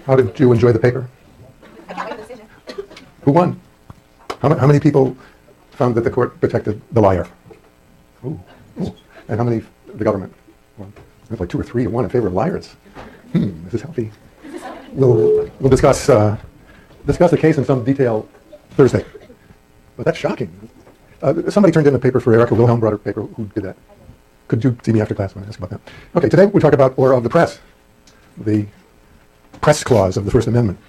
How did you enjoy the paper? I can't wait for the decision. Who won? How many people found that the court protected the liar? Ooh. Ooh. And how many the government won? It's like 2 or 3 to 1 in favor of liars. This is healthy. We'll discuss the case in some detail Thursday. But that's shocking. Somebody turned in a paper for Erica Wilhelm brought a paper. Who did that? Could you see me after class when I ask about that? Okay, today we talk about or of the press, the press clause of the First Amendment.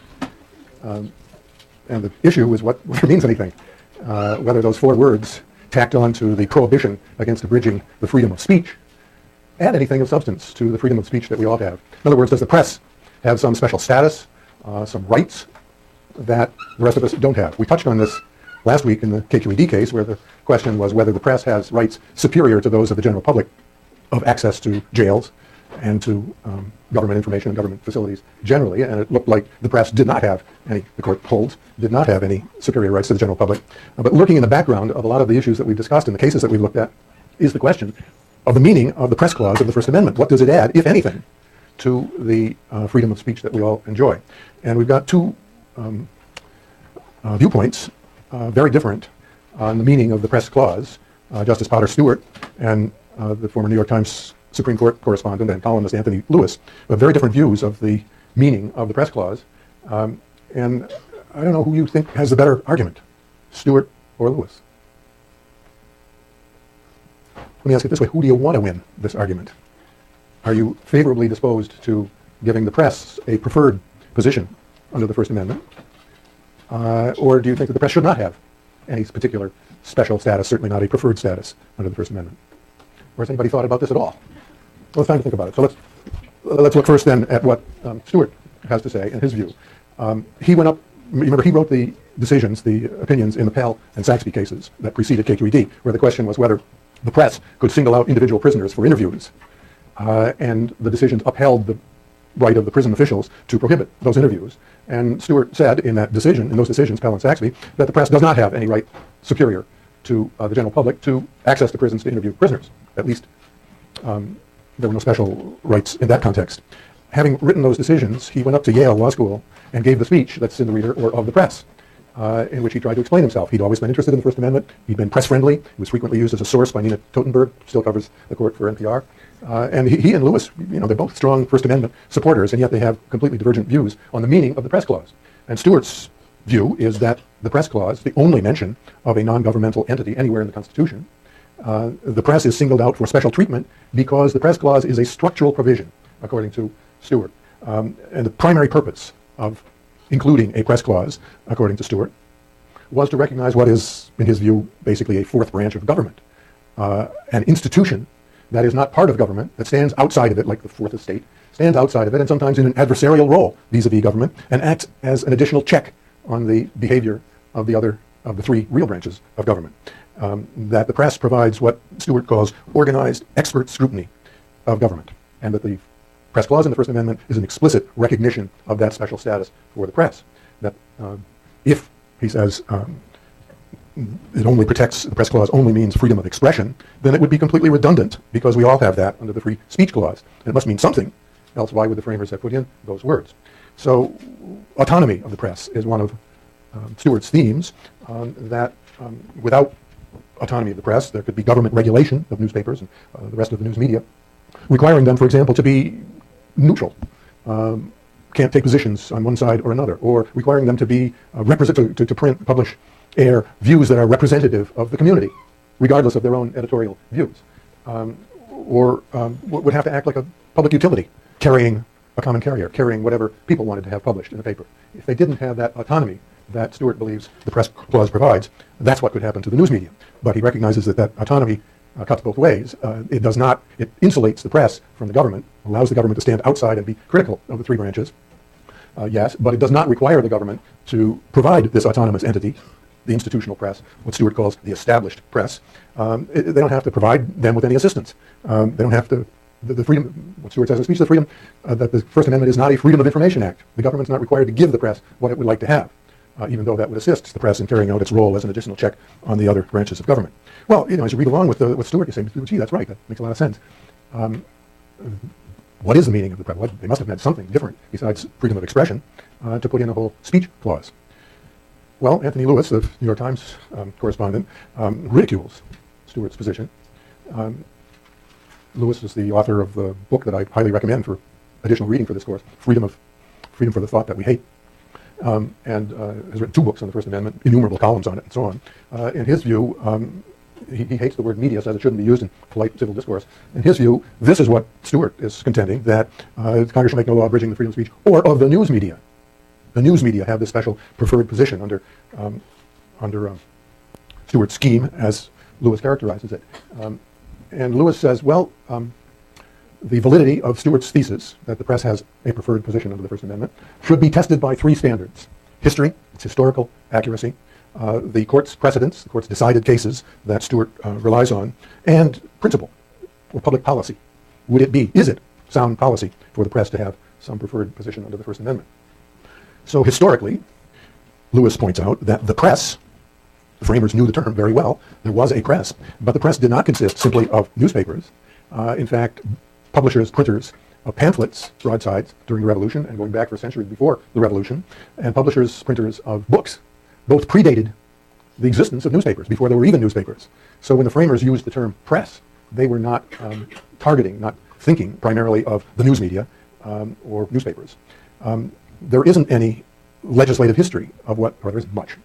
And the issue is whether it means anything. Whether those 4 words tacked on to the prohibition against abridging the freedom of speech add anything of substance to the freedom of speech that we all have. In other words, does the press have some special status, some rights that the rest of us don't have? We touched on this last week in the KQED case, where the question was whether the press has rights superior to those of the general public of access to jails and to government information and government facilities generally, and it looked like the press did not have any, the court holds, did not have any superior rights to the general public. But lurking in the background of a lot of the issues that we've discussed in the cases that we've looked at is the question of the meaning of the press clause of the First Amendment. What does it add, if anything, to the freedom of speech that we all enjoy? And we've got 2 viewpoints, very different, on the meaning of the press clause. Justice Potter Stewart and the former New York Times Supreme Court correspondent and columnist Anthony Lewis have very different views of the meaning of the press clause. And I don't know who you think has the better argument, Stewart or Lewis. Let me ask it this way. Who do you want to win this argument? Are you favorably disposed to giving the press a preferred position under the First Amendment? Or do you think that the press should not have any particular special status, certainly not a preferred status under the First Amendment? Or has anybody thought about this at all? Well, it's time to think about it. So let's look first then at what Stewart has to say in his view. He went up, remember he wrote the decisions, the opinions in the Pell and Saxby cases that preceded KQED, where the question was whether the press could single out individual prisoners for interviews. And the decisions upheld the right of the prison officials to prohibit those interviews. And Stewart said in that decision, in those decisions, Pell and Saxby, that the press does not have any right superior to the general public to access the prisons to interview prisoners. At least there were no special rights in that context. Having written those decisions, he went up to Yale Law School and gave the speech that's in the Reader or of the Press, in which he tried to explain himself. He'd always been interested in the First Amendment. He'd been press-friendly. He was frequently used as a source by Nina Totenberg, still covers the court for NPR. And he and Lewis, they're both strong First Amendment supporters, and yet they have completely divergent views on the meaning of the press clause. And Stewart's view is that the press clause, the only mention of a non-governmental entity anywhere in the Constitution, the press is singled out for special treatment because the press clause is a structural provision, according to Stewart. And the primary purpose of including a press clause, according to Stewart, was to recognize what is, in his view, basically a 4th branch of government, an institution that is not part of government, that stands outside of it, like the 4th estate, stands outside of it, and sometimes in an adversarial role vis-a-vis government, and acts as an additional check on the behavior of the 3 real branches of government. That the press provides what Stewart calls organized expert scrutiny of government, and that the press clause in the First Amendment is an explicit recognition of that special status for the press. That if, he says, it only protects, the press clause only means freedom of expression, then it would be completely redundant because we all have that under the free speech clause. And it must mean something, else why would the framers have put in those words? So autonomy of the press is one of Stewart's themes, that without autonomy of the press, there could be government regulation of newspapers and the rest of the news media, requiring them, for example, to be neutral, can't take positions on one side or another, or requiring them to be to print, publish, air views that are representative of the community, regardless of their own editorial views, or would have to act like a public utility, carrying a common carrier, carrying whatever people wanted to have published in the paper. If they didn't have that autonomy that Stewart believes the press clause provides, that's what could happen to the news media. But he recognizes that autonomy cuts both ways. It insulates the press from the government, allows the government to stand outside and be critical of the 3 branches, yes, but it does not require the government to provide this autonomous entity, the institutional press, what Stewart calls the established press. They don't have to provide them with any assistance. They don't have to, the freedom, what Stewart says in speech, the freedom, that the First Amendment is not a Freedom of Information Act. The government's not required to give the press what it would like to have, even though that would assist the press in carrying out its role as an additional check on the other branches of government. Well, as you read along with Stewart, you say, gee, that's right, that makes a lot of sense. what is the meaning of the press? They must have meant something different besides freedom of expression to put in a whole speech clause. Well, Anthony Lewis, the New York Times correspondent, ridicules Stewart's position. Lewis is the author of the book that I highly recommend for additional reading for this course, Freedom for the Thought That We Hate, and has written 2 books on the First Amendment, innumerable columns on it, and so on. In his view, he hates the word media, says it shouldn't be used in polite civil discourse. In his view, this is what Stewart is contending, that Congress shall make no law abridging the freedom of speech or of the news media. The news media have this special preferred position under Stewart's scheme, as Lewis characterizes it. And Lewis says, well, the validity of Stewart's thesis that the press has a preferred position under the First Amendment should be tested by 3 standards: history, its historical accuracy, the court's precedents, the court's decided cases that Stewart relies on, and principle or public policy. Is it sound policy for the press to have some preferred position under the First Amendment? So historically, Lewis points out that the press, the framers knew the term very well, there was a press, but the press did not consist simply of newspapers. In fact, publishers, printers of pamphlets, broadsides during the Revolution and going back for centuries before the Revolution, and publishers, printers of books, both predated the existence of newspapers, before there were even newspapers. So when the framers used the term press, they were not not thinking primarily of the news media or newspapers. There isn't any legislative history of or there isn't much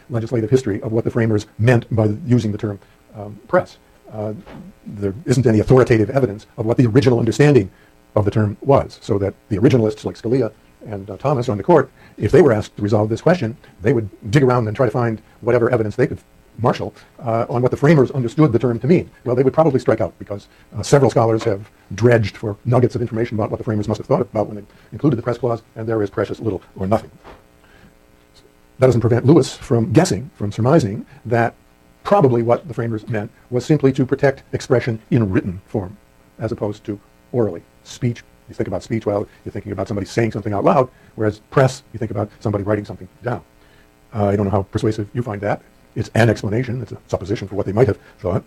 legislative history of what the framers meant by using the term press. There isn't any authoritative evidence of what the original understanding of the term was, so that the originalists like Scalia and Thomas on the court, if they were asked to resolve this question, they would dig around and try to find whatever evidence they could marshal on what the framers understood the term to mean. Well, they would probably strike out, because several scholars have dredged for nuggets of information about what the framers must have thought about when they included the press clause, and there is precious little or nothing. That doesn't prevent Lewis from guessing, from surmising, that probably what the framers meant was simply to protect expression in written form, as opposed to orally. Speech, you think about speech, well, you're thinking about somebody saying something out loud, whereas press, you think about somebody writing something down. I don't know how persuasive you find that. It's an explanation, it's a supposition for what they might have thought.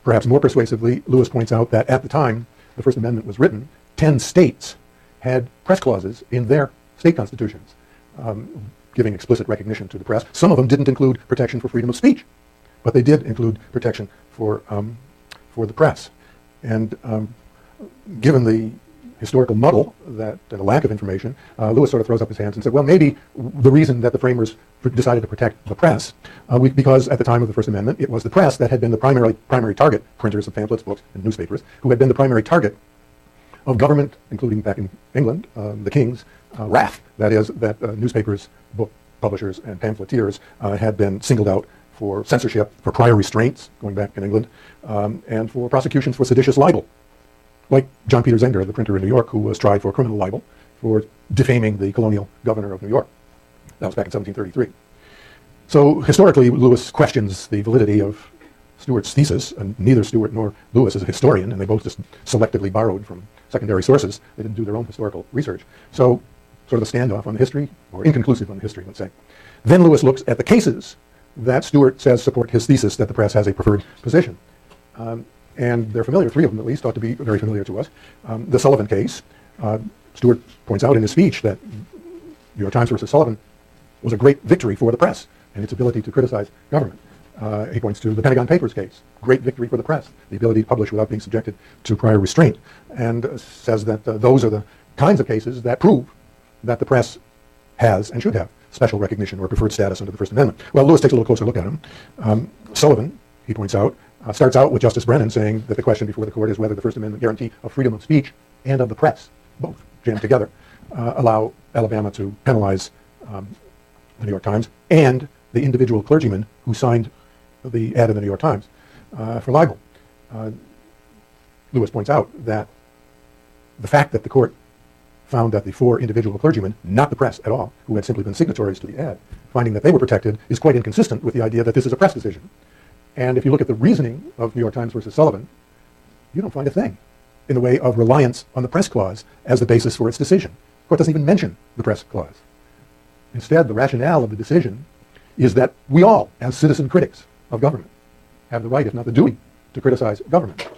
Perhaps more persuasively, Lewis points out that at the time the First Amendment was written, 10 states had press clauses in their state constitutions, giving explicit recognition to the press. Some of them didn't include protection for freedom of speech, but they did include protection for the press. And given the historical muddle, and a lack of information, Lewis sort of throws up his hands and said, well, maybe the reason that the framers decided to protect the press, because at the time of the First Amendment, it was the press that had been the primary target, printers of pamphlets, books, and newspapers, who had been the primary target of government, including back in England, the King's wrath. That is, that newspapers, book publishers, and pamphleteers had been singled out for censorship, for prior restraints, going back in England, and for prosecutions for seditious libel. Like John Peter Zenger, the printer in New York, who was tried for criminal libel for defaming the colonial governor of New York. That was back in 1733. So historically, Lewis questions the validity of Stewart's thesis, and neither Stewart nor Lewis is a historian, and they both just selectively borrowed from secondary sources. They didn't do their own historical research. So sort of a standoff on the history, or inconclusive on the history, let's say. Then Lewis looks at the cases that Stewart says support his thesis that the press has a preferred position. And they're familiar, 3 of them at least, ought to be very familiar to us. The Sullivan case, Stewart points out in his speech that New York Times versus Sullivan was a great victory for the press and its ability to criticize government. He points to the Pentagon Papers case, great victory for the press, the ability to publish without being subjected to prior restraint, and says that those are the kinds of cases that prove that the press has and should have special recognition or preferred status under the First Amendment. Well, Lewis takes a little closer look at him. Sullivan, he points out, starts out with Justice Brennan saying that the question before the court is whether the First Amendment guarantee of freedom of speech and of the press, both jammed together, allow Alabama to penalize the New York Times and the individual clergyman who signed the ad in the New York Times for libel. Lewis points out that the fact that the court found that the 4 individual clergymen, not the press at all, who had simply been signatories to the ad, finding that they were protected is quite inconsistent with the idea that this is a press decision. And if you look at the reasoning of New York Times versus Sullivan, you don't find a thing in the way of reliance on the press clause as the basis for its decision. The court doesn't even mention the press clause. Instead, the rationale of the decision is that we all, as citizen critics of government, have the right, if not the duty, to criticize government.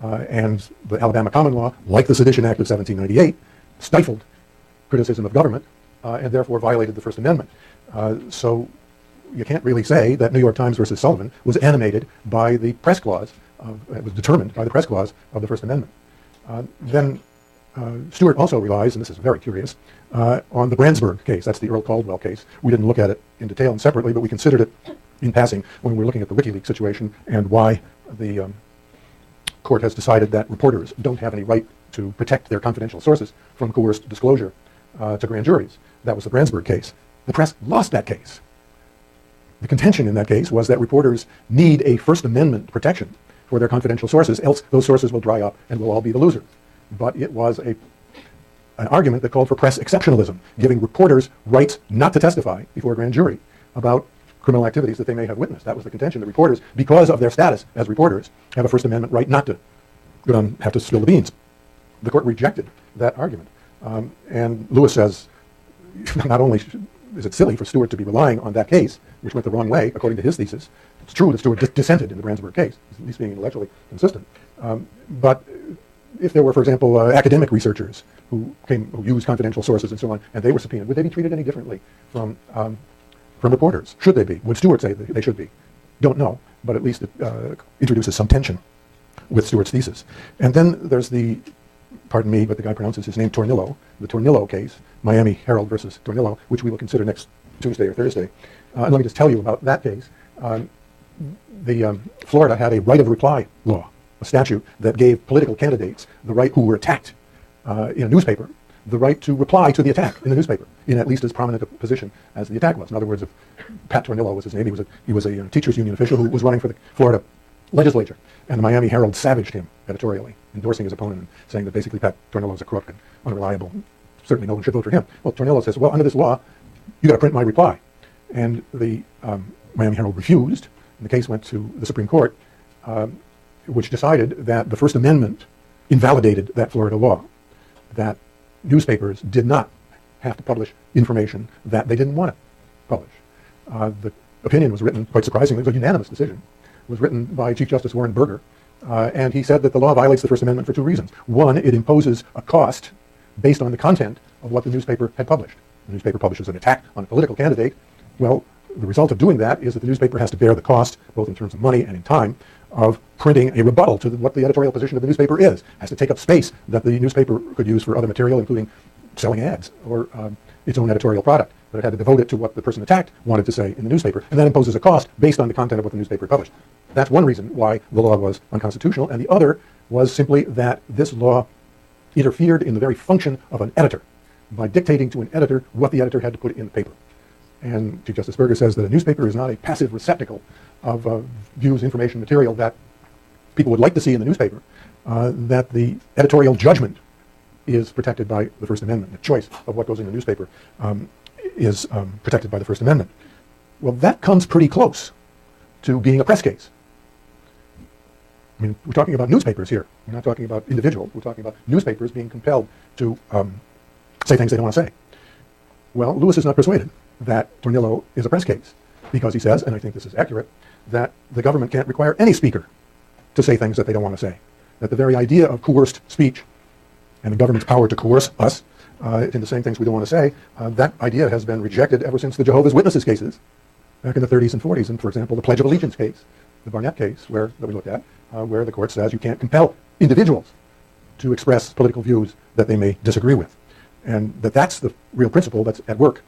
And the Alabama Common Law, like the Sedition Act of 1798, stifled criticism of government and therefore violated the First Amendment. So you can't really say that New York Times versus Sullivan was animated by the press clause, it was determined by the press clause of the First Amendment. Then Stewart also relies, and this is very curious, on the Brandsburg case. That's the Earl Caldwell case. We didn't look at it in detail and separately, but we considered it in passing when we were looking at the WikiLeaks situation and why the court has decided that reporters don't have any right to protect their confidential sources from coerced disclosure to grand juries. That was the Brandsburg case. The press lost that case. The contention in that case was that reporters need a First Amendment protection for their confidential sources, else those sources will dry up and we'll all be the losers. But it was an argument that called for press exceptionalism, giving reporters rights not to testify before a grand jury about criminal activities that they may have witnessed. That was the contention. The reporters, because of their status as reporters, have a First Amendment right not to have to spill the beans. The court rejected that argument. And Lewis says, not only is it silly for Stewart to be relying on that case, which went the wrong way, according to his thesis. It's true that Stewart dissented in the Brandsburg case, at least being intellectually consistent. But if there were, for example, academic researchers who used confidential sources and so on, and they were subpoenaed, would they be treated any differently from reporters? Should they be? Would Stewart say they should be? Don't know, but at least it introduces some tension with Stewart's thesis. And then there's the, pardon me, but the guy pronounces his name Tornillo, the Tornillo case, Miami Herald versus Tornillo, which we will consider next Tuesday or Thursday. And let me just tell you about that case. Florida had a right of reply law, a statute that gave political candidates the right, who were attacked in a newspaper, the right to reply to the attack in the newspaper in at least as prominent a position as the attack was. In other words, if Pat Tornillo was his name, he was a teachers union official who was running for the Florida legislature, and the Miami Herald savaged him editorially, endorsing his opponent and saying that basically Pat Tornillo is a crook and unreliable. Certainly no one should vote for him. Well, Tornillo says, well, under this law, you got to print my reply. And the Miami Herald refused, and the case went to the Supreme Court, which decided that the First Amendment invalidated that Florida law, that newspapers did not have to publish information that they didn't want to publish. The opinion was written, quite surprisingly, it was a unanimous decision, was written by Chief Justice Warren Burger, and he said that the law violates the First Amendment for two reasons. One, it imposes a cost based on the content of what the newspaper had published. The newspaper publishes an attack on a political candidate. Well, the result of doing that is that the newspaper has to bear the cost, both in terms of money and in time, of printing a rebuttal to what the editorial position of the newspaper is. It has to take up space that the newspaper could use for other material, including selling ads or its own editorial product. But it had to devote it to what the person attacked wanted to say in the newspaper, and that imposes a cost based on the content of what the newspaper published. That's one reason why the law was unconstitutional, and the other was simply that this law interfered in the very function of an editor by dictating to an editor what the editor had to put in the paper. And Chief Justice Burger says that a newspaper is not a passive receptacle of views, information, material that people would like to see in the newspaper, that the editorial judgment is protected by the First Amendment. The choice of what goes in the newspaper is protected by the First Amendment. Well, that comes pretty close to being a press case. I mean, we're talking about newspapers here. We're not talking about individuals. We're talking about newspapers being compelled to say things they don't want to say. Well, Lewis is not persuaded that Tornillo is a press case because he says, and I think this is accurate, that the government can't require any speaker to say things that they don't want to say. That the very idea of coerced speech and the government's power to coerce us into saying things we don't want to say, that idea has been rejected ever since the Jehovah's Witnesses cases back in the 30s and 40s. And for example, the Pledge of Allegiance case, the Barnett case that we looked at, where the court says you can't compel individuals to express political views that they may disagree with. And that's the real principle that's at work